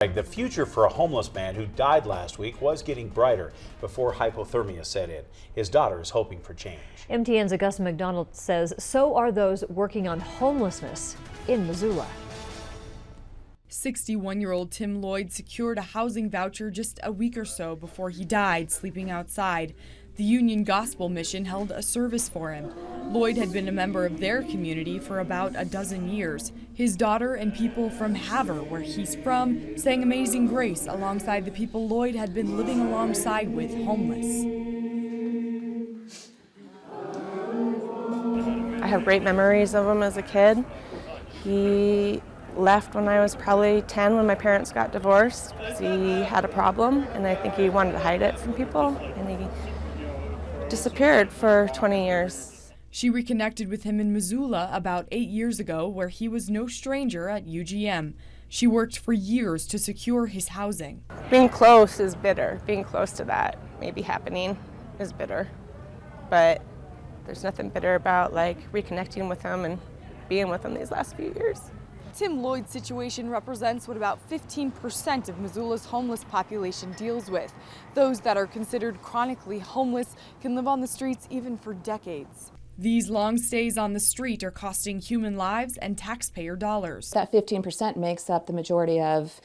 The future for a homeless man who died last week was getting brighter before hypothermia set in. His daughter is hoping for change. MTN's Augusta McDonnell says so are those working on homelessness in Missoula. 61-year-old Tim Lloyd secured a housing voucher just a week or so before he died sleeping outside. The Union Gospel Mission held a service for him. Lloyd had been a member of their community for about a dozen years. His daughter and people from Havre, where he's from, sang Amazing Grace alongside the people Lloyd had been living alongside with homeless. I have great memories of him as a kid. He left when I was probably 10 when my parents got divorced because he had a problem, and I think he wanted to hide it from people, and he disappeared for 20 years. She reconnected with him in Missoula about 8 years ago, where he was no stranger at UGM. She worked for years to secure his housing. Being close is bitter. Being close to that maybe happening is bitter. But there's nothing bitter about reconnecting with him and being with him these last few years. Tim Lloyd's situation represents what about 15% of Missoula's homeless population deals with. Those that are considered chronically homeless can live on the streets even for decades. These long stays on the street are costing human lives and taxpayer dollars. That 15% makes up the majority of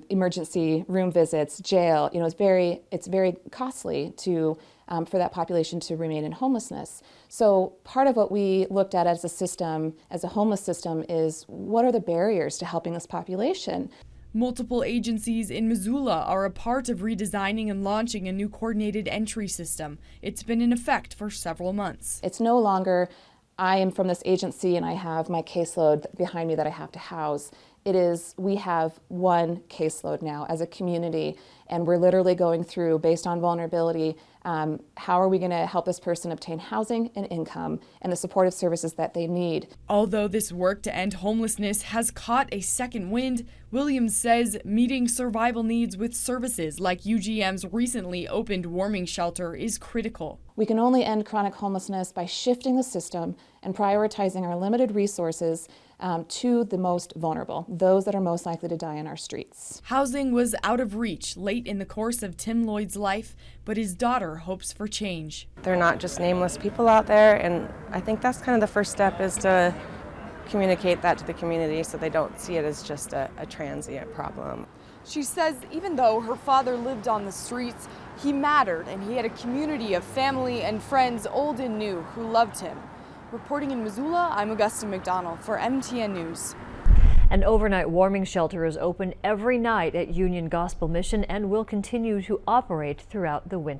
emergency room visits, jail. You know, it's very costly to for that population to remain in homelessness. So part of what we looked at as a system, as a homeless system, is what are the barriers to helping this population? Multiple agencies in Missoula are a part of redesigning and launching a new coordinated entry system. It's been in effect for several months. It's no longer, I am from this agency and I have my caseload behind me that I have to house. It is, we have one caseload now as a community, and we're literally going through, based on vulnerability, how are we going to help this person obtain housing and income and the supportive services that they need. Although this work to end homelessness has caught a second wind, Williams says meeting survival needs with services like UGM's recently opened warming shelter is critical. We can only end chronic homelessness by shifting the system and prioritizing our limited resources to the most vulnerable, those that are most likely to die in our streets. Housing was out of reach late in the course of Tim Lloyd's life, but his daughter hopes for change. They're not just nameless people out there, and I think that's kind of the first step, is to communicate that to the community so they don't see it as just a transient problem. She says even though her father lived on the streets, he mattered, and he had a community of family and friends, old and new, who loved him. Reporting in Missoula, I'm Augusta McDonnell for MTN News. An overnight warming shelter is open every night at Union Gospel Mission and will continue to operate throughout the winter.